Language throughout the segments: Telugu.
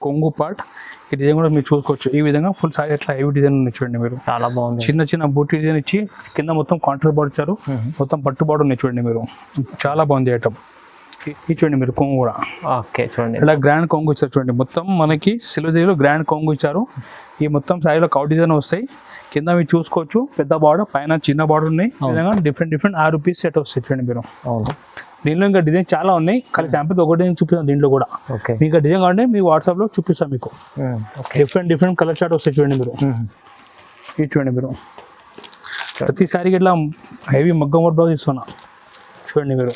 కొంగు పార్ట్. ఈ డిజైన్ కూడా మీరు చూసుకోవచ్చు. ఈ విధంగా ఫుల్ సారీ అట్లా హెవీ డిజైన్ ఉంది చూడండి మీరు. చాలా బాగుంది. చిన్న చిన్న బూటీ డిజైన్ ఇచ్చి కింద మొత్తం కాంట్రాస్ట్ బార్డర్ ఇచ్చారు. మొత్తం పట్టు బార్డర్ ఉన్నాయి చూడండి మీరు. చాలా బాగుంది ఐటమ్. ఇది చూడండి మీరు కొంగు కూడా. ఓకే చూడండి ఇలా గ్రాండ్ కొంగు ఇచ్చారు చూడండి. మొత్తం మనకి సిల్వర్ జరీలో గ్రాండ్ కొంగు ఇచ్చారు. ఈ మొత్తం సారీలో కౌ డిజైన్ వస్తాయి. కింద మీరు చూసుకోవచ్చు పెద్ద బార్డర్, పైన చిన్న బార్డర్ ఉన్నాయి. ఈ విధంగా డిఫరెంట్ ₹5 సెట్ వస్తాయి చూడండి మీరు. దీనిలో ఇంకా డిజైన్ చాలా ఉన్నాయి. కానీ శాంపుల్ ఒక డిజైన్ చూపిస్తాం దీంట్లో కూడా. మీకు డిజైన్ కావాలంటే మీ వాట్సాప్లో చూపిస్తాం మీకు. డిఫరెంట్ కలర్ చార్ట్ వస్తాయి చూడండి మీరు. ఇది చూడండి మీరు. ప్రతిసారికి ఇట్లా హెవీ మగ్గం వర్క్ బ్లౌజ్ ఇస్తున్నా చూడండి మీరు.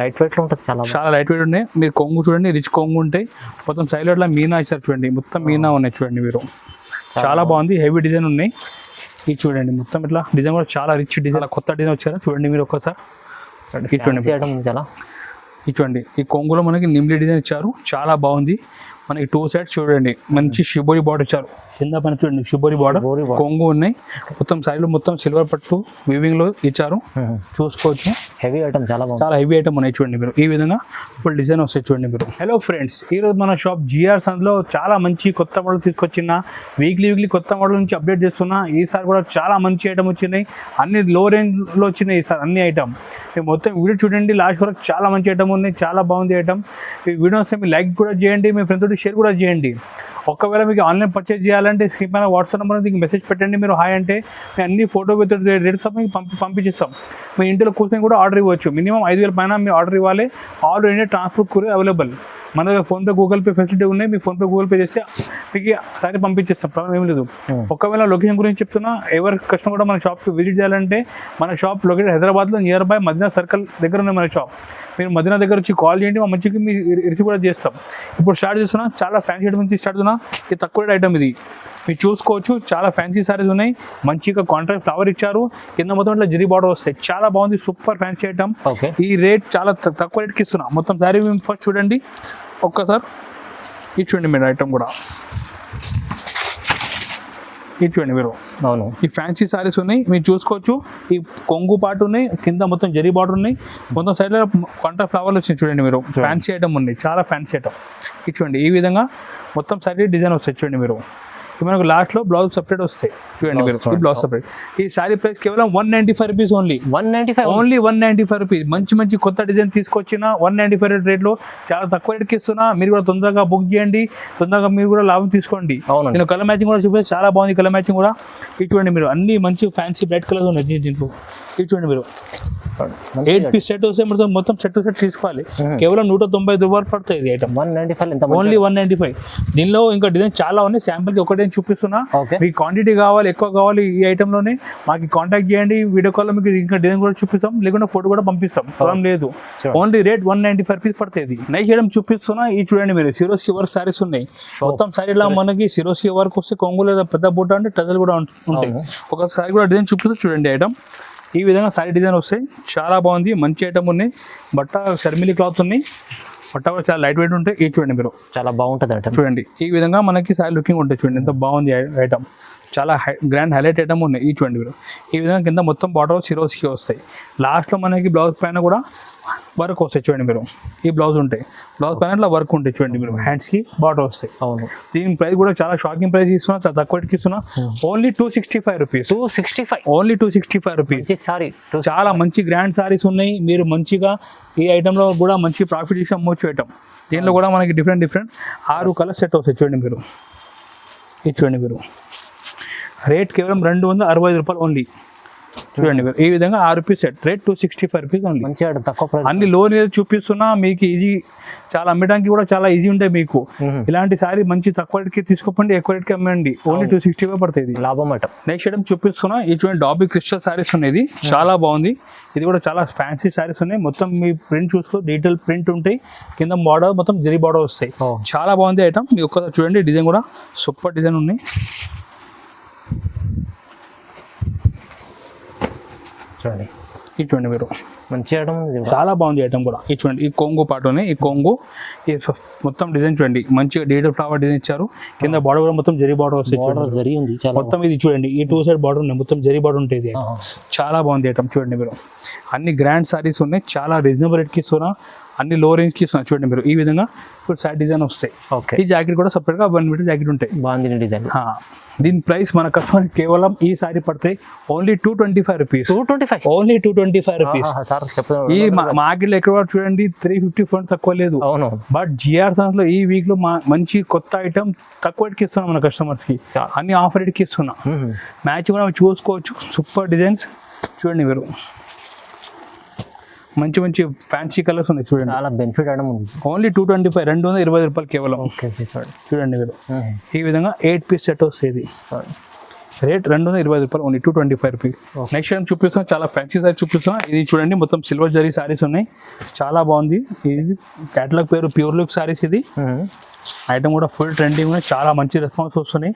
లైట్ వెయిట్ లో ఉంటుంది. చాలా లైట్ వెయిట్ ఉన్నాయి. మీరు కొంగు చూడండి, రిచ్ కొంగు ఉంటాయి. మొత్తం సైడ్ ఇట్లా మీనా ఇచ్చారు చూడండి. మొత్తం మీనా ఉన్నాయి చూడండి మీరు. చాలా బాగుంది. హెవీ డిజైన్ ఉన్నాయి. ఇది చూడండి మొత్తం ఇట్లా డిజైన్ కూడా చాలా రిచ్ డిజైన్. కొత్త డిజైన్ వచ్చారా చూడండి మీరు ఒక్కసారి. ఇది చూడండి. ఈ కొంగులో మనకి నిమ్లీ డిజైన్ ఇచ్చారు. చాలా బాగుంది. మనకి 2 సైడ్స్ చూడండి మంచి షిబోరి బార్డర్ ఇచ్చారు. కింద పైన చూడండి షిబోరి బార్డర్, కొంగు ఉన్నాయి. మొత్తం సైడ్ లో మొత్తం సిల్వర్ పట్టు వీవింగ్ లో ఇచ్చారు. చూసుకోవచ్చు. హెవీ ఐటమ్ చాలా హెవీ ఐటమ్ ఉన్నాయి చూడండి మీరు. ఈ విధంగా ఫుల్ డిజైన్ వస్తాయి చూడండి మీరు. హలో ఫ్రెండ్స్, ఈ రోజు మన షాప్ GR సందులో చాలా మంచి కొత్త మోడల్ తీసుకొచ్చిన. వీక్లీ కొత్త మోడల్ నుంచి అప్డేట్ చేస్తున్నా. ఈసారి కూడా చాలా మంచి ఐటమ్ వచ్చినాయి. అన్ని లో రేంజ్ లో వచ్చినాయి ఈసారి అన్ని ఐటమ్. మొత్తం వీడియో చూడండి లాస్ట్ వరకు. చాలా మంచి ఐటమ్ ఉన్నాయి. చాలా బాగుంది ఐటమ్. ఈ వీడియో వస్తే మీరు లైక్ కూడా చేయండి, మీ ఫ్రెండ్స్ తోటి షేర్ కూడా చేయండి. ఒకవేళ మీకు ఆన్లైన్ పర్చేజ్ చేయాలంటే స్క్రీన్ పైన వాట్సాప్ నెంబర్ మీకు మెసేజ్ పెట్టండి. మీరు హాయ్ అంటే మేము అన్ని ఫోటో విత్ రేట్స్ మీకు పంపించేస్తాం. మీ ఇంట్లో కూర్చొని కూడా ఆర్డర్ ఇవ్వచ్చు. మినిమం 5,000 పైన మీరు ఆర్డర్ ఇవ్వాలి. ఆల్ ఇండియా ట్రాన్స్పోర్ట్ కూడా అవైలబుల్. మన దగ్గర ఫోన్పే, గూగుల్ పే ఫెసిలిటీ ఉన్నాయి. మీ ఫోన్పే, గూగుల్ పే చేస్తే మీకు సారీ పంపించేస్తాం. ప్రాబ్లం ఏం లేదు. ఒకవేళ లొకేషన్ గురించి చెప్తున్నా, ఎవరి కస్టమర్ కూడా మన షాప్కి విజిట్ చేయాలంటే మన షాప్ లొకేషన్ హైదరాబాద్లో నియర్ బై మదీనా సర్కిల్ దగ్గర ఉంది మన షాప్. మీరు మదీనా దగ్గర వచ్చి కాల్ చేయండి, మా మంచికి మీరు రిసీవ్ కూడా చేస్తాం. ఇప్పుడు స్టార్ట్ చేస్తున్నా చాలా ఫ్యాన్సీ ఐటమ్ నుంచి స్టార్ట్ అవుతున్నా. ఇది తక్కువ రేట్ ఐటమ్. ఇది మీరు చూసుకోవచ్చు. చాలా ఫ్యాన్సీ సారీస్ ఉన్నాయి. మంచిగా కాంట్రాస్ట్ ఫ్లవర్ ఇచ్చారు. కింద మొత్తం ఇట్లా జరీ బార్డర్ వస్తాయి. చాలా బాగుంది. Super fancy item. ఈ రేట్ చాలా తక్కువ రేట్కి ఇస్తున్నా. మొత్తం సారీ మేము ఫస్ట్ చూడండి ఒక్కసారి. ఇది చూడండి మీరు ఐటమ్ కూడా. ఇది చూడండి మీరు. అవును, ఈ ఫ్యాన్సీ సారీస్ ఉన్నాయి. మీరు చూసుకోవచ్చు. ఈ కొంగు పాటు ఉన్నాయి. కింద మొత్తం జరీ బార్డర్ ఉన్నాయి. మొత్తం సైడ్లో కాంట్రాస్ట్ ఫ్లవర్లు వచ్చినాయి చూడండి మీరు. ఫ్యాన్సీ ఐటమ్ ఉన్నాయి. చాలా ఫ్యాన్సీ ఐటమ్. ఇది చూడండి. ఈ విధంగా మొత్తం సైడ్ డిజైన్ వస్తాయి చూడండి మీరు. మనకు లాస్ట్లో బ్లౌజ్ సపరేట్ వస్తాయి చూడండి మీరు. ఈ బ్లౌజ్ సపరేట్. ఈ సారీ ప్రైస్ కేవలం ₹195 ఓన్లీ. ఓన్లీ ₹195. మంచి కొత్త డిజైన్ తీసుకొచ్చిన 195 రేట్లో చాలా తక్కువ రేట్కి ఇస్తున్నా. మీరు కూడా తొందరగా బుక్ చేయండి. తొందరగా మీరు కూడా లాభం తీసుకోండి. నేను కలర్ మ్యాచింగ్ కూడా చూపిస్తే చాలా బాగుంది కలర్ మ్యాచింగ్ కూడా. ఇది చూడండి మీరు. అన్ని మంచి ఫ్యాన్సీ బ్రైట్ కలర్స్ ఉన్నాయి దీంట్లో. ఇది చూడండి మీరు. 8 పీస్ సెట్ వస్తే మొత్తం సెట్ తీసుకోవాలి. కేవలం ₹195 పడుతుంది ఇది ఐటమ్. ఓన్లీ 195. దీనిలో ఇంకా డిజైన్ చాలా ఉన్నాయి. శాంపుల్కి ఒకటే చూపిస్తున్నా. మీకు క్వాంటిటీ కావాలి, ఎక్కువ కావాలి ఈ ఐటమ్ లోనే మాకు కాంటాక్ట్ చేయండి. వీడియో కాల్ లో మీకు ఇంకా డిజైన్ కూడా చూపిస్తాం, లేకుంటే ఫోటో కూడా పంపిస్తాం. ప్రాబ్లం లేదు. ఓన్లీ రేట్ ₹195 పడుతుంది. నెక్స్ట్ ఐటమ్ చూపిస్తున్నా. ఈ చూడండి మీరు. సిరోస్కి వర్క్ సారీస్ ఉన్నాయి. మొత్తం సారీ ఇలా మనకి సిరోస్కి వర్క్ వస్తే కొంగు లేదా పెద్ద బూట అంటే టజల్ కూడా ఉంటాయి. ఒక సారీ కూడా డిజైన్ చూపిస్తూ చూడండి ఐటమ్. ఈ విధంగా సారీ డిజైన్ వస్తాయి. చాలా బాగుంది. మంచి ఐటమ్ ఉన్నాయి. బట్ట షర్మిలీ క్లాత్ ఉన్నాయి. బట్ట కూడా చాలా లైట్ వెయిట్ ఉంటాయి. ఇది చూడండి మీరు. చాలా బాగుంటుంది ఐటమ్. చూడండి ఈ విధంగా మనకి సారీ లుకింగ్ ఉంటాయి. చూడండి ఎంత బాగుంది ఐటమ్. చాలా గ్రాండ్ హైలైట్ ఐటమ్ ఉన్నాయి. ఈ చూడండి మీరు. ఈ విధంగా కింద మొత్తం బార్డర్ సిరోస్కి వస్తాయి. లాస్ట్లో మనకి బ్లౌజ్ పైన కూడా వర్క్ వస్తాయి చూడండి మీరు. ఈ బ్లౌజ్ ఉంటాయి. బ్లౌజ్ పైన ఇట్లా వర్క్ ఉంటాయి చూడండి మీరు. హ్యాండ్స్కి బార్డర్ వస్తాయి. అవును. దీని ప్రైస్ కూడా చాలా షాకింగ్ ప్రైస్ ఇస్తున్నా. చాలా తక్కువ ఇస్తున్నా. ఓన్లీ ₹265. ఓన్లీ ₹265. చాలా మంచి గ్రాండ్ సారీస్ ఉన్నాయి. మీరు మంచిగా ఈ ఐటెంలో కూడా మంచి ప్రాఫిట్ ఇచ్చి అమ్మొచ్చు ఐటమ్. దీనిలో కూడా మనకి డిఫరెంట్ 6 కలర్ సెట్ వస్తాయి చూడండి మీరు. ఇది చూడండి మీరు. రేట్ కేవలం ₹265 ఓన్లీ. చూడండి మీరు. ఈ విధంగా 6 పీస్ సెట్. Rate ₹265 only. మంచిగా తక్కువ. అన్ని లో రేట్ చూపిస్తున్నా. మీకు ఈజీ, చాలా అమ్మడానికి కూడా చాలా ఈజీ ఉంటాయి మీకు. ఇలాంటి సారీ మంచి తక్కువ రేట్కి తీసుకోండి, ఎక్కువ రేట్కి అమ్మండి. ఓన్లీ ₹265 పడుతుంది. లాభం ఐటమ్. నెక్స్ట్ ఐటమ్ చూపిస్తున్నా. ఈ చూడండి డాబీ క్రిస్టల్ సారీస్ ఉన్నాయి. చాలా బాగుంది. ఇది కూడా చాలా ఫ్యాన్సీ సారీస్ ఉన్నాయి. మొత్తం మీ ప్రింట్ చూసుకో, డీటెయిల్ ప్రింట్ ఉంటాయి. కింద బార్డర్ మొత్తం జరీ బార్డర్ వస్తాయి. చాలా బాగుంది ఐటమ్. మీ ఒక్కసారి చూడండి. డిజైన్ కూడా సూపర్ డిజైన్ ఉన్నాయి. చూడండి. ఇది చూడండి మీరు. మంచి ఐటమ్. చాలా బాగుంది ఐటమ్ కూడా. ఇది చూడండి. ఈ కొంగు పాటునే. ఈ కొంగు ఈ మొత్తం డిజైన్ చూడండి. మంచిగా డీటెయిల్ ఫ్లవర్ డిజైన్ ఇచ్చారు. కింద బార్డర్ కూడా మొత్తం జరీ బార్డర్ వస్తుంది. మొత్తం ఇది చూడండి. ఈ 2 సైడ్ బార్డర్ ఉన్నాయి. మొత్తం జరీ బార్డర్ ఉంటుంది. చాలా బాగుంది ఐటమ్. చూడండి మీరు. అన్ని గ్రాండ్ సారీస్ ఉన్నాయి. చాలా రీజనబుల్ రేట్కి ఇస్తున్నా. అన్ని లో రేంజ్కి ఇస్తున్నాను చూడండి మీరు. ఈ విధంగా ఇప్పుడు సైడ్ డిజైన్ వస్తాయి. ఓకే, ఈ జాకెట్ కూడా సపరేట్గా 1 మీటర్ జాకెట్ ఉంటాయి. బాగుంది డిజైన్. దీని ప్రైస్ మన కస్టమర్ కేవలం ఈ సారీ పడతాయి only 225 rupees. 225 only 225 rupees. Sir చెప్తాను. ఈ మార్కెట్లో ఎక్కడ కూడా చూడండి 350 ఫండ్ తక్కువ లేదు. అవును, బట్ జిఆర్ సన్స్ లో ఈ వీక్ లో మంచి కొత్త ఐటమ్ తక్కువ రేట్కి ఇస్తున్నాం మన కస్టమర్స్ కి. అన్ని ఆఫర్ రేట్కి ఇస్తున్నాం. మ్యాచ్ కూడా చూసుకోవచ్చు. సూపర్ డిజైన్స్ చూడండి మీరు. మంచి మంచి ఫ్యాన్సీ కలర్స్ ఉన్నాయి చూడండి. చాలా బెనిఫిట్ ఐటమ్ ఉంది. ఓన్లీ 225, 220 రూపాయలు కేవలం. ఓకే, చూడండి మీరు. ఈ విధంగా 8 పీస్ సెట్ వస్తుంది. రేట్ 220 రూపాయలు, ఓన్లీ 225 రూపీస్. నెక్స్ట్ టైం చూపిస్తాం, చాలా ఫ్యాన్సీ సారీ చూపిస్తాం. ఇది చూడండి మొత్తం సిల్వర్ జరీ సారీస్ ఉన్నాయి, చాలా బాగుంది. ఇది క్యాటలాగ్ పేరు ప్యూర్ లుక్ సారీస్. ఇది ఐటమ్ కూడా ఫుల్ ట్రెండింగ్ ఉన్నాయి, చాలా మంచి రెస్పాన్స్ వస్తున్నాయి.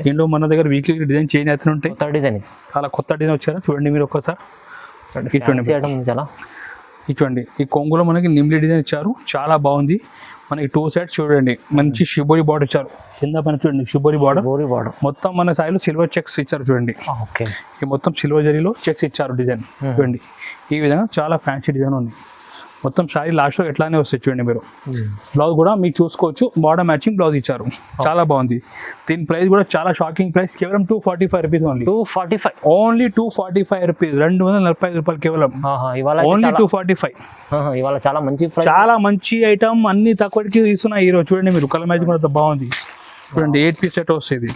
దీంట్లో మన దగ్గర వీక్లీ డిజైన్ చేంజ్ అవుతూ ఉంటాయి. డిజైన్ చాలా కొత్త డిజైన్ వచ్చారు చూడండి మీరు ఒక్కసారి. చూడండి ఈ కొంగులో మనకి నిమ్లి డిజైన్ ఇచ్చారు, చాలా బాగుంది. మనకి 2 సైడ్స్ చూడండి మంచి షిబోరి బార్డర్ ఇచ్చారు. కింద పైన చూడండి షిబోరి బార్డర్. మొత్తం మన సాయిలో సిల్వర్ చెక్స్ ఇచ్చారు చూడండి. ఓకే, ఈ మొత్తం సిల్వర్ జరీలో చెక్స్ ఇచ్చారు డిజైన్ చూడండి. ఈ విధంగా చాలా ఫ్యాన్సీ డిజైన్ ఉంది. మొత్తం సారీ లాస్ట్లో ఎట్లానే వస్తాయి చూడండి మీరు. బ్లౌజ్ కూడా మీకు చూసుకోవచ్చు, బార్డర్ మ్యాచింగ్ బ్లౌజ్ ఇచ్చారు, చాలా బాగుంది. దీని ప్రైస్ కూడా చాలా షాకింగ్ ప్రైస్, కేవలం 245 రూపీస్ ఓన్లీ. 245 ఓన్లీ 245 రూపీస్, 245 రూపాయలు కేవలం. ఓన్లీ 245. ఇవాళ చాలా మంచి చాలా మంచి ఐటమ్, అన్ని తక్కువకి ఇస్తున్నాయి ఈరోజు. చూడండి మీరు కలర్ మ్యాచింగ్ కూడా బాగుంది చూడండి. 8 పీస్ సెట్ వస్తుంది.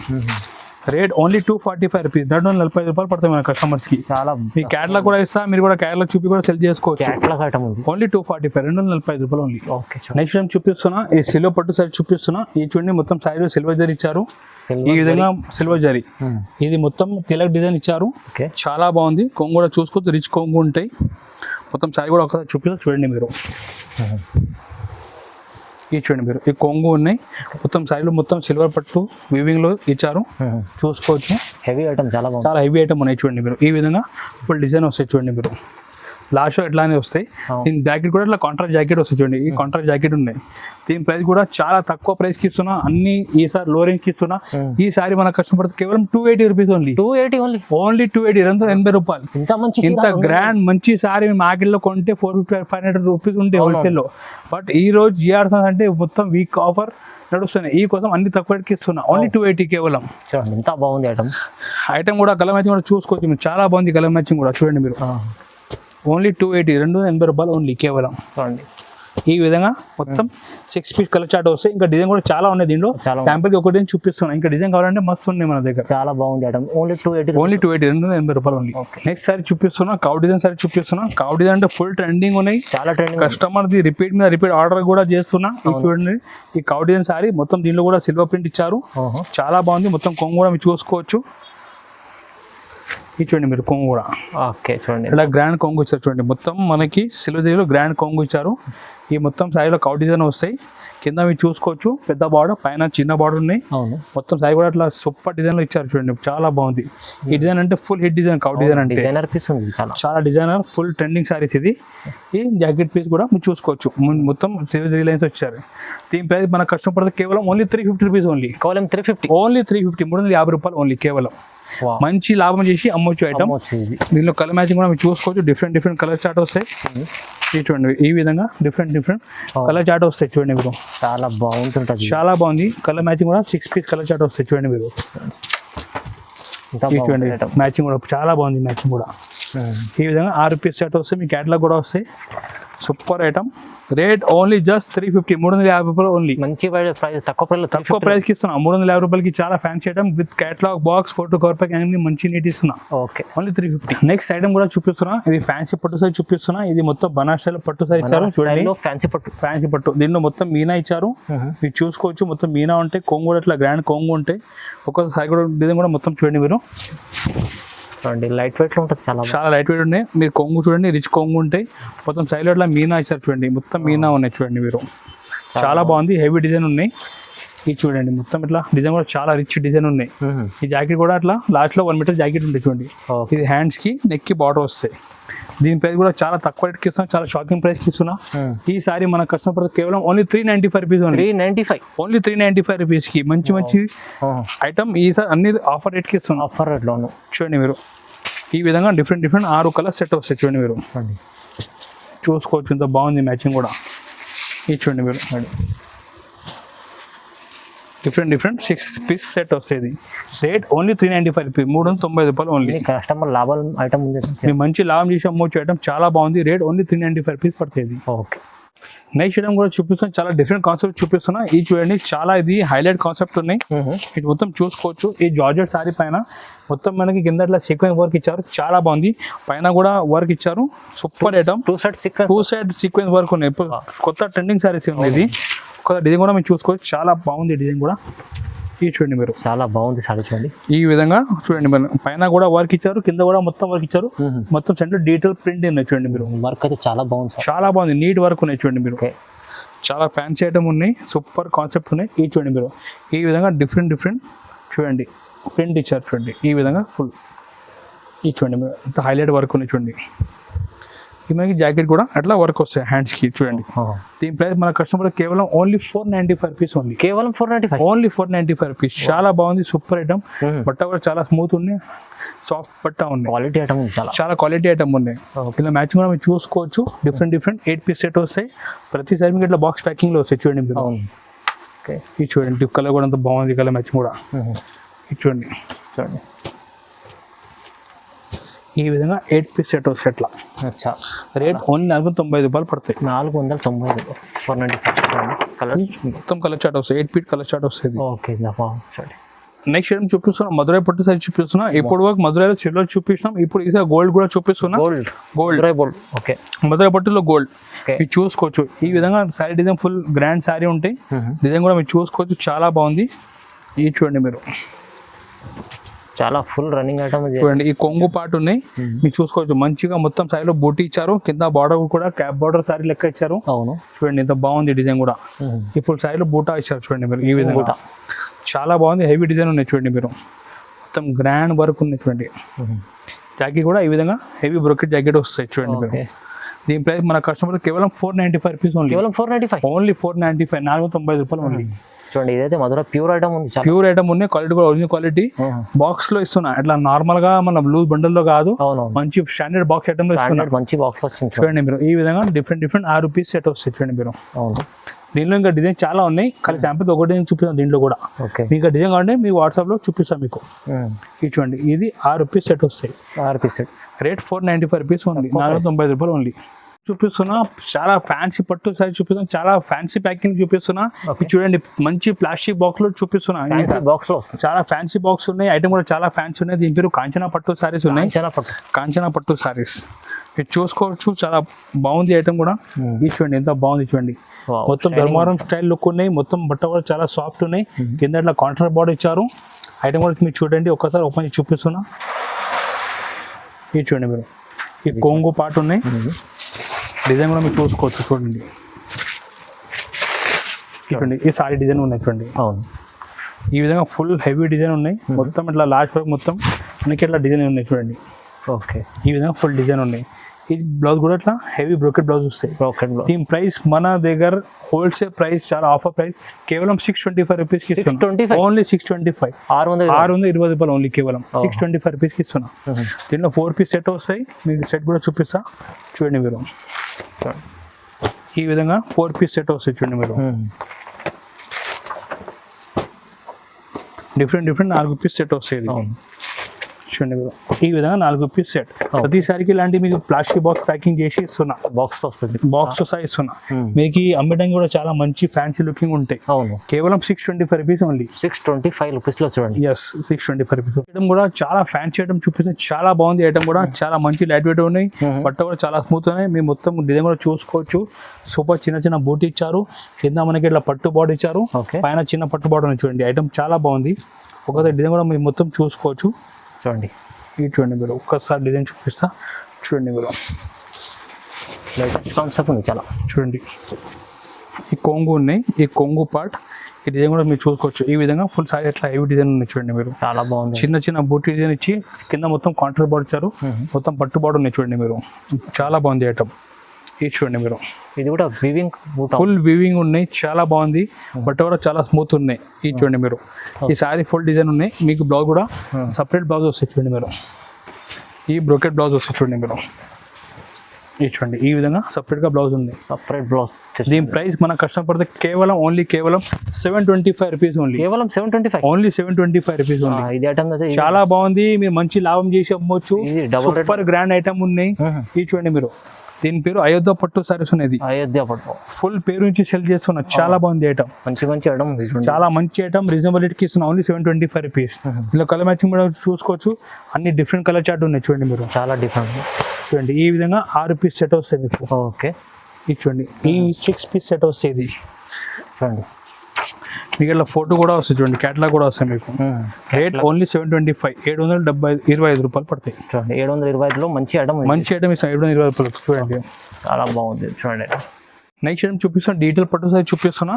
రేట్ ఓన్లీ 245 రూపీస్, 245 రూపాయలు పడతాయి మన కస్టమర్స్ కి. చాలా మీ క్యాటలాగ్ కూడా ఇస్తా, మీరు కూడా క్యాటలాగ్ చూపి కూడా సెల్ చేసుకోవచ్చు. ఓన్లీ 245, 245 రూపాయలు ఓన్లీ. నెక్స్ట్ టైం చూపిస్తున్నా ఈ సిల్వర్ పట్టు సారీ చూపిస్తున్నా. ఈ చూడండి మొత్తం సారీలో సిల్వర్ జరీ ఇచ్చారు. ఈ విధంగా సిల్వర్ జరీ, ఇది మొత్తం తిలక్ డిజైన్ ఇచ్చారు, చాలా బాగుంది. కొంగు కూడా చూసుకోవచ్చు, రిచ్ కొంగు ఉంటాయి. మొత్తం సారీ కూడా ఒకసారి చూపిస్తా చూడండి మీరు. ఈ చూడండి మీరు, ఈ కొంగు ఉన్నాయి మొత్తం సారీలో, మొత్తం సిల్వర్ పట్టు వీవింగ్ లో ఇచ్చారు, చూసుకోవచ్చు. హెవీ ఐటమ్, చాలా హెవీ ఐటమ్ ఉన్నాయి చూడండి మీరు. ఈ విధంగా ఇప్పుడు డిజైన్ వస్తాయి చూడండి మీరు. లాస్ట్ ఎట్లానే వస్తాయి. దీని జాకెట్ కూడా ఇట్లా కాంట్రాక్ట్ జాకెట్ వస్తుంది చూడండి. ఈ కాంట్రాక్ట్ జాకెట్ ఉన్నాయి. దీని ప్రైస్ కూడా చాలా తక్కువ ప్రైస్ కి ఇస్తున్నా, అన్ని ఈసారి లో రేంజ్ కి ఇస్తున్నా. ఈ సారీ మన కస్టమర్ కేవలం 280 రూపీస్ ఓన్లీ. 280 ఓన్లీ 280 రూపాయలు. ఇంత గ్రాండ్ మంచి సారీ మార్కెట్ లో కొంటే 450, 500 రూపీస్ ఉంటాయి హోల్సేల్ లో. బట్ ఈ రోజు జిఆర్ అంటే మొత్తం వీక్ ఆఫర్ నడుస్తున్నాయి. ఈ కోసం అన్ని తక్కువ రేట్కి ఇస్తున్నా, ఓన్లీ 280 కేవలం. ఎంత బాగుంది ఐటమ్. ఐటమ్ కూడా కలర్ మ్యాచింగ్ కూడా చూసుకోవచ్చు మీరు, చాలా బాగుంది కలర్ మ్యాచింగ్ కూడా చూడండి మీరు. ఓన్లీ 280, 280 రూపాయలు ఓన్లీ కేవలం. ఈ విధంగా మొత్తం 6 పీస్ కలర్ చార్ట్ వస్తాయి. ఇంకా డిజైన్ కూడా చాలా ఉన్నాయి దీంట్లో. శాంపుల్ కి ఒక డిజైన్ చూపిస్తున్నాం, ఇంకా డిజైన్ కావాలంటే మస్తు ఉన్నాయి మన దగ్గర. చాలా బాగుంది ఐటమ్. ఓన్లీ 280, 280 రూపాయలు ఓన్లీ. నెక్స్ట్ సారీ చూపిస్తున్నా, కౌ డిజైన్ సారీ చూపిస్తున్నా. కౌ డిజైన్ అంటే ఫుల్ ట్రెండింగ్ ఉన్నాయి, చాలా ట్రెండింగ్. కస్టమర్ ది రిపీట్ మీద రిపీట్ ఆర్డర్ కూడా చేస్తున్నా. చూడండి ఈ కౌ డిజైన్ సారీ మొత్తం దీంట్లో కూడా సిల్వర్ ప్రింట్ ఇచ్చారు, చాలా బాగుంది. మొత్తం కొంగు కూడా మీరు చూసుకోవచ్చు. ఇది చూడండి మీరు కొంగు కూడా. ఓకే, చూడండి ఇలా గ్రాండ్ కొంగు ఇచ్చారు చూడండి. మొత్తం మనకి సిల్వర్ జరీలో గ్రాండ్ కొంగు ఇచ్చారు. ఈ మొత్తం సారీలో కౌ డిజైన్ వస్తాయి. కింద మీరు చూసుకోవచ్చు పెద్ద బార్డర్, పైన చిన్న బార్డర్ ఉన్నాయి. మొత్తం సారీ కూడా అట్లా సూపర్ డిజైన్ లో ఇచ్చారు చూడండి, చాలా బాగుంది. ఈ డిజైన్ అంటే full hit design, cow design అంటే చాలా డిజైనర్, ఫుల్ ట్రెండింగ్ సారీస్ ఇది. ఈ జాకెట్ పీస్ కూడా మీరు చూసుకోవచ్చు, మొత్తం సిల్వర్ జరీ లైన్స్ వచ్చారు. దీని ప్రైస్ మన కస్టమర్ కేవలం ఓన్లీ 350 రూపీస్ ఓన్లీ. కేవలం 350, ఓన్లీ 350, 350 రూపాయలు ఓన్లీ కేవలం. మంచి లాభం చేసి అమ్మొచ్చు ఐటమ్. దీనిలో కలర్ మ్యాచింగ్ కూడా మీరు చూసుకోవచ్చు, డిఫరెంట్ కలర్ చార్ట్ వస్తాయి. చూడండి ఈ విధంగా డిఫరెంట్ కలర్ చార్ట్ వస్తాయి చూడండి మీరు. చాలా బాగుంటుంది, చాలా బాగుంది. కలర్ మ్యాచింగ్ కూడా 6 పీస్ కలర్ చార్ట్ వస్తాయి చూడండి మీరు. చూడండి మ్యాచింగ్ కూడా చాలా బాగుంది. మ్యాచింగ్ కూడా ఈ విధంగా 6 పీస్ సెట్ వస్తాయి. మీ క్యాటలాగ్ కూడా వస్తాయి. Super item. Rate only just 350, 350 రూపాయలు ఓన్లీ. మంచి ప్రైస్, తక్కువ ప్రైస్ కి ఇస్తున్నా. 350 రూపాయలకి చాలా fancy item with catalogue box, photo cover pack అన్ని మంచి నీట్ ఇస్తున్నా. Okay, only 350. నెక్స్ట్ ఐటమ్ కూడా చూపిస్తున్నా. ఇది ఫ్యాన్సీ పట్టు సారీ చూపిస్తున్నా. ఇది మొత్తం బనారస్ స్టైల్ పట్టు సారీ ఇచ్చారు చూడండి. ఫ్యాన్సీ పట్టు దీనిలో మొత్తం మీనా ఇచ్చారు, మీరు చూసుకోవచ్చు. మొత్తం మీనా ఉంటాయి, కొంగు కూడా ఇట్లా గ్రాండ్ కొంగు ఉంటాయి. ఒక్కొక్కసారి కూడా డిజైన్ కూడా మొత్తం చూడండి మీరు. లైట్ వెయిట్ లో ఉంటుంది, చాలా లైట్ వెయిట్ ఉన్నాయి. మీరు కొంగు చూడండి, రిచ్ కొంగు ఉంటాయి. మొత్తం సైడ్ లో మీనా ఇచ్చారు చూడండి, మొత్తం మీనా ఉన్నాయి చూడండి మీరు. చాలా బాగుంది, హెవీ డిజైన్ ఉన్నాయి. ఇది చూడండి మొత్తం ఇట్లా డిజైన్ కూడా చాలా రిచ్ డిజైన్ ఉన్నాయి. ఈ జాకెట్ కూడా అట్లా లాస్ట్ లో 1 మీటర్ జాకెట్ ఉంటుంది చూడండి. ఇది హ్యాండ్స్ కి, నెక్ కి బార్డర్ వస్తాయి. దీని ప్రైస్ కూడా చాలా తక్కువ రేట్కి ఇస్తున్నా, చాలా షాకింగ్ ప్రైస్ కి ఇస్తున్నా. ఈ సారీ మన కస్టమర్ కేవలం only 395 rupees only. 395 only 395 rupees కి మంచి ఐటమ్. ఈ సారీ అన్ని ఆఫర్ రేట్ కి ఇస్తున్నా. ఆఫర్ రేట్ లోను చూడండి మీరు. ఈ విధంగా డిఫరెంట్ 6 కలర్ సెట్ వస్తాయి చూడండి మీరు. చూసుకోవచ్చు, ఇంత బాగుంది మ్యాచింగ్ కూడా. ఇది చూడండి మీరు డిఫరెంట్ 6 పీస్ సెట్ వస్తుంది. రేట్ ఓన్లీ 395 రూపీస్, 395 రూపాయలు ఓన్లీ. కస్టమర్ లాభాలు ఐటమ్ ఉంది. మీ మంచి లాభం చేసి అమ్మొచ్చు ఐటమ్, చాలా బాగుంది. రేట్ ఓన్లీ 395 రూపీస్ పడుతుంది. ఓకే. నెక్స్ట్ ఐటమ్ కూడా చూపిస్తాను, చాలా డిఫరెంట్ కాన్సెప్ట్ చూపిస్తున్నా. ఇది చూడండి, చాలా ఇది హైలైట్ కాన్సెప్ట్ ఉన్నాయి. ఇది మొత్తం చూసుకోవచ్చు. ఈ జార్జెట్ సారీ పైన మొత్తం మనకి కింద ఇట్లా సీక్వెన్స్ వర్క్ ఇచ్చారు, చాలా బాగుంది. పైన కూడా వర్క్ ఇచ్చారు, super item. 2 side sequence work ఉన్నాయి. ఇప్పుడు కొత్త ట్రెండింగ్ సారీస్ ఉన్నాయి. ఇది కొత్త డిజైన్ కూడా మీరు చూసుకోవచ్చు, చాలా బాగుంది డిజైన్ కూడా. ఇది చూడండి మీరు, చాలా బాగుంది సారీ చూడండి. ఈ విధంగా చూడండి మీరు, పైన కూడా వర్క్ ఇచ్చారు, కింద కూడా మొత్తం వర్క్ ఇచ్చారు. మొత్తం సెంటర్ డీటెయిల్ ప్రింట్ ఉన్నాయి చూడండి మీరు. వర్క్ అయితే చాలా బాగుంది, చాలా బాగుంది. నీట్ వర్క్ ఉన్నాయి చూడండి మీరు. చాలా ఫ్యాన్సీ ఐటమ్ ఉన్నాయి, సూపర్ కాన్సెప్ట్ ఉన్నాయి. ఇది చూడండి మీరు, ఈ విధంగా డిఫరెంట్ చూడండి ప్రింట్ ఇచ్చారు చూడండి. ఈ విధంగా ఫుల్ ఇది చూడండి మీరు, ఇంత హైలైట్ వర్క్ ఉన్నాయి చూడండి. మనకి జాకెట్ కూడా అట్లా వర్క్ వస్తాయి హ్యాండ్స్కి చూడండి. దీని ప్రైస్ మన కస్టమర్ కేవలం ఓన్లీ 495 రూపీస్ ఓన్లీ. కేవలం 495, ఓన్లీ 495 రూపీస్. చాలా బాగుంది, సూపర్ ఐటమ్. బట్ట కూడా చాలా స్మూత్ ఉంది, సాఫ్ట్ బట్ట ఉంది, క్వాలిటీ ఐటమ్ ఉంది, చాలా క్వాలిటీ ఐటమ్ ఉన్నాయి. ఇలా మ్యాచింగ్ కూడా మీరు చూసుకోవచ్చు. డిఫరెంట్ 8 పీస్ సెట్ వస్తాయి. ప్రతిసారి మీకు ఇట్లా బాక్స్ ప్యాకింగ్లో వస్తాయి చూడండి మీరు. ఓకే. ఇది చూడండి, కలర్ కూడా అంత బాగుంది, కలర్ మ్యాచింగ్ కూడా. ఇది చూడండి ఈ విధంగా 8 పీస్ సెట్ వస్తాయి. అట్లా రేట్ ఓన్లీ 495 రూపాయలు పడతాయి. 495, 495 కలర్, మొత్తం కలర్ చార్ట్ వస్తాయి. 8 ఫీట్ కలర్ చార్ట్ వస్తుంది. ఓకే. నెక్స్ట్ ఏం చూపిస్తున్నా, మధురై పట్టు సారీ చూపిస్తున్నా. ఇప్పుడు వరకు మధురైలో సిల్వర్ చూపిస్తున్నాం, ఇప్పుడు ఈసారి గోల్డ్ కూడా చూపిస్తున్నా. Gold okay. మధురై పట్టులో గోల్డ్ మీరు చూసుకోవచ్చు. ఈ విధంగా sorry design full grand sorry ఉంటాయి. డిజైన్ కూడా మీరు చూసుకోవచ్చు, చాలా బాగుంది. ఇది చూడండి మీరు, చాలా ఫుల్ రన్నింగ్ ఐటమ్ చూడండి. ఈ కొంగు పాటు ఉన్నాయి, మీరు చూసుకోవచ్చు. మంచిగా మొత్తం సారీలో బూటీ ఇచ్చారు, కింద బార్డర్ కూడా క్యాప్ బార్డర్ సారీ లెక్క ఇచ్చారు. అవును చూడండి, ఇంత బాగుంది డిజైన్ కూడా. ఇప్పుడు సారీలో బూటా ఇచ్చారు చూడండి మీరు. ఈ విధంగా చాలా బాగుంది, హెవీ డిజైన్ ఉన్నాయి చూడండి మీరు. మొత్తం గ్రాండ్ వర్క్ ఉన్నాయి చూడండి. జాకెట్ కూడా ఈ విధంగా హెవీ బ్రోకెట్ జాకెట్ వస్తాయి చూడండి మీరు. దీని ప్రైస్ మన కస్టమర్ కేవలం 495 రూపీస్ ఓన్లీ. కేవలం 495, ఓన్లీ 495, 495 రూపాయలు ఓన్లీ. చూడండి, ఇదైతే మధుర ప్యూర్ ఐటమ్ ఉంది, ప్యూర్ ఐటమ్ ఉన్నాయి. క్వాలిటీ కూడా ఒరిజినల్ క్వాలిటీ. బాక్స్ లో ఇస్తున్నా, అట్లా నార్మల్ గా మన లూజ్ బండల్ లో కాదు, మంచి స్టాండర్డ్ బాక్స్ ఐటమ్ లో ఇస్తున్నా. మంచి బాక్స్ వచ్చింది చూడండి మీరు. ఈ విధంగా డిఫరెంట్ 6 రూపీస్ సెట్ వస్తాయి చూడండి మీరు. దీనిలో ఇంకా డిజైన్ చాలా ఉన్నాయి, కానీ శాంపుల్ ఒక డిజైన్ చూపిస్తాను. దీంట్లో కూడా మీకు డిజైన్ కావాలంటే మీ వాట్సాప్ లో చూపిస్తాను మీకు. ఇది చూడండి, ఇది 6 రూపీస్ సెట్ వస్తాయి. 6 rupees set, rate 495 rupees only, 495 రూపాయలు ఓన్లీ. చూపిస్తున్నా చాలా ఫ్యాన్సీ పట్టు సారీ చూపిస్తున్నా, చాలా ఫ్యాన్సీ ప్యాకింగ్ చూపిస్తున్నా. చూడండి, మంచి ప్లాస్టిక్ బాక్స్ లో చూపిస్తున్నా. బాక్స్ లో చాలా ఫ్యాన్సీ బాక్స్ ఉన్నాయి, ఐటమ్ కూడా చాలా ఫ్యాన్సీ ఉన్నాయి. దీని పేరు కాంచనా పట్టు సారీస్ ఉన్నాయి. కాంచనా పట్టు సారీస్ మీరు చూసుకోవచ్చు, చాలా బాగుంది ఐటమ్ కూడా. ఇది చూడండి, ఎంత బాగుంది చూడండి. మొత్తం ధర్మవరం స్టైల్ లుక్ ఉన్నాయి. మొత్తం బట్ట కూడా చాలా సాఫ్ట్ ఉన్నాయి. కింద ఇట్లా కాంట్రాస్ట్ బార్డర్ ఇచ్చారు. ఐటమ్ కూడా మీరు చూడండి, ఒక్కసారి ఓపెన్ చేసి చూపిస్తున్నా. ఇది చూడండి మీరు, ఈ కొంగు పాటు ఉన్నాయి. డిజైన్ కూడా మీరు చూసుకోవచ్చు చూడండి. చూడండి, ఈ సారీ డిజైన్ ఉన్నాయి చూడండి. అవును, ఈ విధంగా ఫుల్ హెవీ డిజైన్ ఉన్నాయి. మొత్తం ఇట్లా లాస్ట్ వరకు మొత్తం మనకి ఇట్లా డిజైన్ ఉన్నాయి చూడండి. ఓకే. ఈ విధంగా ఫుల్ డిజైన్ ఉన్నాయి. ఈ బ్లౌజ్ కూడా ఇట్లా హెవీ బ్రోకెట్ బ్లౌజ్ వస్తాయి. దీని ప్రైస్ మన దగ్గర హోల్సేల్ ప్రైస్, చాలా ఆఫర్ ప్రైస్, కేవలం 625 రూపీస్ కి ఇస్తున్నా. ఓన్లీ 625, 620 రూపాయలు ఓన్లీ, కేవలం 625 రూపీస్ కి ఇస్తున్నా. దీంట్లో 4 పీస్ సెట్ వస్తాయి. మీకు సెట్ కూడా చూపిస్తా చూడండి మీరు. ఈ విధంగా 4 పీస్ సెట్ వస్తాయి చూడండి మీరు. డిఫరెంట్ 4 పీస్ సెట్ వస్తాయి చూడండి మీరు. ఈ విధంగా 4 పీస్ సెట్. ప్రతిసారికి ఇలాంటి మీకు ప్లాస్టిక్ బాక్స్ ప్యాకింగ్ చేసి ఇస్తున్నా. బాక్స్ వస్తుంది, బాక్స్ ఇస్తున్నా. మీకు అమ్మడానికి కూడా చాలా మంచి ఫ్యాన్సీ లుకింగ్ ఉంటాయి. అవును, కేవలం 625 రూపీస్ ఓన్లీ. 625 రూపీస్ లో చూడండి. Yes, 625 rupees. ఐటమ్ కూడా చాలా ఫ్యాన్సీ ఐటమ్ చూపిస్తుంది, చాలా బాగుంది ఐటమ్ కూడా. చాలా మంచి లైట్ వెయిట్ ఉన్నాయి, బట్ట కూడా చాలా స్మూత్ ఉన్నాయి. మీరు మొత్తం డిజైన్ కూడా చూసుకోవచ్చు. సూపర్ చిన్న బూటీ ఇచ్చారు, కింద మనకి ఇట్లా పట్టు బార్డర్ ఇచ్చారు, పైన చిన్న పట్టు బార్డర్ చూడండి. ఐటమ్ చాలా బాగుంది. ఒకసారి డిజైన్ కూడా మీరు మొత్తం చూసుకోవచ్చు చూడండి. ఇది చూడండి మీరు, ఒక్కసారి డిజైన్ చూపిస్తా చూడండి మీరు. కాన్సెప్ట్ ఉంది చాలా. చూడండి, ఈ కొంగు ఉన్నాయి, ఈ కొంగు పార్ట్, ఈ డిజైన్ కూడా మీరు చూసుకోవచ్చు. ఈ విధంగా ఫుల్ సారీ ఎట్లా హెవీ డిజైన్ ఉన్నాయి చూడండి మీరు. చాలా బాగుంది. చిన్న బూటీ డిజైన్ ఇచ్చి కింద మొత్తం కాంట్రాస్ట్ బార్డర్ ఇచ్చారు, మొత్తం పట్టు బార్డర్ ఉన్నాయి చూడండి మీరు. చాలా బాగుంది ఐటమ్. ఇది చూడండి మీరు, ఇది కూడా వీవింగ్, ఫుల్ వీవింగ్ ఉన్నాయి, చాలా బాగుంది. బట్ట కూడా చాలా స్మూత్ ఉన్నాయి. ఇది చూడండి మీరు, ఈ సారీ ఫుల్ డిజైన్ ఉన్నాయి. మీకు బ్లౌజ్ కూడా సపరేట్ బ్లౌజ్ వస్తాయి చూడండి మీరు. ఈ బ్రోకెట్ బ్లౌజ్ వస్తాయి చూడండి మీరు. ఇటువంటి ఈ విధంగా సపరేట్ గా బ్లౌజ్ ఉంది. Separate blouse. దీని ప్రైస్ మన కస్టమర్ పడితే కేవలం 725 రూపీస్ ఓన్లీ. కేవలం 725. Only 725 rupees only. ఇది ఐటమ్ అయితే చాలా బాగుంది. మీరు మంచి లాభం చేసి అమ్మొచ్చు. సూపర్ గ్రాండ్ ఐటమ్ ఉన్నాయి. ఈ చూడండి మీరు, దీని పేరు అయోధ్య పట్టు సారీస్ ఉన్నది. అయోధ్య పట్టు ఫుల్ పేరు నుంచి సెల్ చేస్తున్నా. చాలా బాగుంది ఐటమ్. మంచి ఐటమ్. చాలా మంచి ఐటమ్. రీజనబుల్ రేట్కి ఇస్తున్నా. Only 725 rupees. ఇలా కలర్ మ్యాచింగ్ కూడా చూసుకోవచ్చు. అన్ని డిఫరెంట్ కలర్ చార్ట్ ఉన్నాయి. చూడండి మీరు, చాలా డిఫరెంట్. చూడండి ఈ విధంగా 6 పీస్ సెట్ వస్తాయి మీకు. ఓకే. ఇది చూడండి, ఈ 6 పీస్ సెట్ వస్తుంది. చూడండి మీకు ఇలా ఫోటో కూడా వస్తుంది. చూడండి క్యాటలాగ్ కూడా వస్తాయి మీకు. Rate only 725. 725 రూపాయలు పడతాయి. చూడండి 725లో మంచి ఐటమ్. మంచి ఐటమ్ ఇస్తాం 720 రూపాయలు. చూడండి చాలా బాగుంది. చూడండి నెక్స్ట్ ఐటమ్ చూపిస్తాను. డీటెయిల్ పట్టు సైజ్ చూపిస్తున్నా.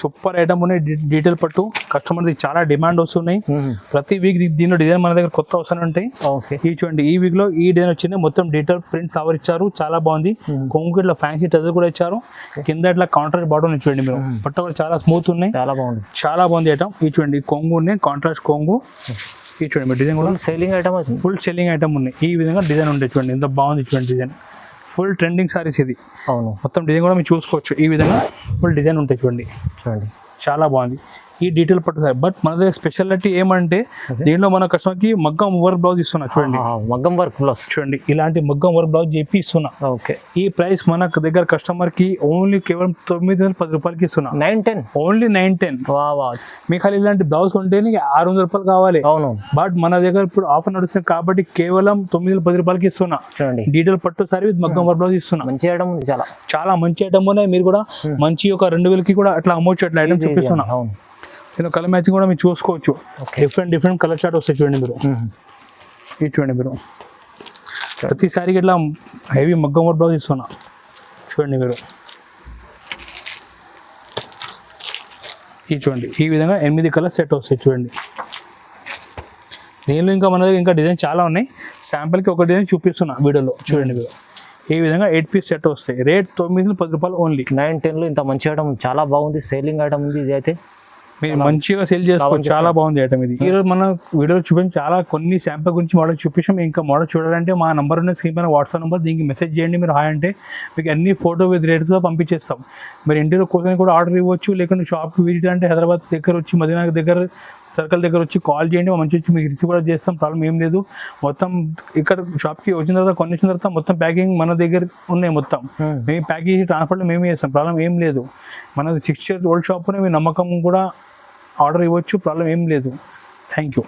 సూపర్ ఐటమ్ ఉన్నాయి. డీటెయిల్ పట్టు కస్టమర్ది చాలా డిమాండ్ వస్తున్నాయి. ప్రతి వీక్ దీనిలో డిజైన్ మన దగ్గర కొత్త వస్తూనే ఉంటాయి. ఈ చూడండి ఈ వీక్ లో ఈ డిజైన్ వచ్చింది. మొత్తం డీటెయిల్ ప్రింట్ ఫ్లవర్ ఇచ్చారు. చాలా బాగుంది. కొంగు ఇట్లా ఫ్యాన్సీ టజర్ కూడా ఇచ్చారు. కింద ఇట్లా కాంట్రాస్ట్ బాటమ్ చూడండి మీరు. పట్టు కూడా చాలా స్మూత్ ఉన్నాయి. చాలా బాగుంది. చాలా బాగుంది ఐటమ్. ఈ చూడండి కొంగు ఉన్నాయి, కాంట్రాస్ట్ కొంగు. ఈ చూడండి మీరు డిజైన్ కూడా selling item. Full selling item ఉన్నాయి. ఈ విధంగా డిజైన్ ఉంటాయి. చూడండి ఎంత బాగుంది. చూడండి డిజైన్ ఫుల్ ట్రెండింగ్ సారీస్ ఇది. అవును. మొత్తం డిజైన్ కూడా మీరు చూసుకోవచ్చు. ఈ విధంగా ఫుల్ డిజైన్ ఉంటాయి. చూడండి చాలా బాగుంది. ఈ డీటెయిల్ పట్టు సారీ. బట్ మన దగ్గర స్పెషాలిటీ ఏమంటే దీనిలో మన కస్టమర్కి మగ్గం వర్క్ బ్లౌజ్ ఇస్తున్నా. చూడండి మగ్గం వర్క్ బ్లౌజ్. చూడండి ఇలాంటి మగ్గం వర్క్ బ్లౌజ్ చెప్పి ఇస్తున్నా. ఓకే. ఈ ప్రైస్ మన దగ్గర కస్టమర్ కి ఓన్లీ కేవలం 910 రూపాయలకి ఇస్తున్నా. 910 ఓన్లీ 910. మీకు ఖాళీ ఇలాంటి బ్లౌజ్ ఉంటే 600 రూపాయలు కావాలి. అవును. బట్ మన దగ్గర ఇప్పుడు ఆఫర్ నడుస్తుంది కాబట్టి కేవలం 910 రూపాయలకి ఇస్తున్నా. చూడండి డీటెయిల్ పట్టు సారీ విత్ మగ్గం వర్క్ బ్లౌజ్ ఇస్తున్నా. మంచి ఐటమ్ ఉంది. చాలా చాలా మంచి ఐటమ్ ఉన్నాయి. మీరు కూడా మంచి ఒక 2000కి కూడా అట్లా అమ్మొచ్చు. అట్లా ఐటమ్ చూపిస్తున్నా. నేను కలర్ మ్యాచింగ్ కూడా మీరు చూసుకోవచ్చు. డిఫరెంట్ కలర్ చార్ట్ వస్తాయి. చూడండి మీరు, ఇది చూడండి మీరు. ప్రతిసారికి ఇట్లా హెవీ మగ్గం వర్క్ బ్లౌజ్ ఇస్తున్నా. చూడండి మీరు, ఇది చూడండి ఈ విధంగా 8 కలర్ సెట్ వస్తాయి. చూడండి దీనిలో ఇంకా మన దగ్గర ఇంకా డిజైన్ చాలా ఉన్నాయి. శాంపుల్కి ఒక డిజైన్ చూపిస్తున్నా వీడియోలో. చూడండి మీరు ఈ విధంగా 8 పీస్ సెట్ వస్తాయి. రేట్ 910 రూపాయలు ఓన్లీ. 910లో ఇంత మంచి ఐటమ్. చాలా బాగుంది. సేలింగ్ ఐటమ్ ఉంది. ఇది అయితే మీరు మంచిగా సేల్ చేసుకోవచ్చు. చాలా బాగుంది ఐటమ్ ఇది. ఈరోజు మన వీడియోలో చూపించి చాలా కొన్ని శాంపుల్ గురించి మోడల్ చూపించాం. ఇంకా మోడల్ చూడాలంటే మా నెంబర్ ఉన్న స్క్రీన్ పైన వాట్సాప్ నెంబర్, దీనికి మెసేజ్ చేయండి. మీరు హాయ్ అంటే మీకు అన్ని ఫోటో విత్ రేట్స్తో పంపించేస్తాం. మీరు ఇంటిలో కూర్చొని కూడా ఆర్డర్ ఇవ్వచ్చు. లేకుంటే షాప్కి విజిట్ అంటే హైదరాబాద్ దగ్గర వచ్చి మదీనా దగ్గర సర్కిల్ దగ్గర వచ్చి కాల్ చేయండి. మంచి వచ్చి మీకు రిసీవ్ కూడా చేస్తాం. ప్రాబ్లం ఏం లేదు. మొత్తం ఇక్కడ షాప్కి వచ్చిన తర్వాత కొనిచ్చిన తర్వాత మొత్తం ప్యాకింగ్ మన దగ్గర ఉన్నాయి. మొత్తం మేము ప్యాకేజ్ ట్రాన్స్పోర్ట్ మేమే చేస్తాం. ప్రాబ్లం ఏం లేదు. మనది 6 years ఓల్డ్ షాప్నే మీ నమ్మకం కూడా ఆర్డర్ ఇవ్వచ్చు. ప్రాబ్లం ఏం లేదు. Thank you.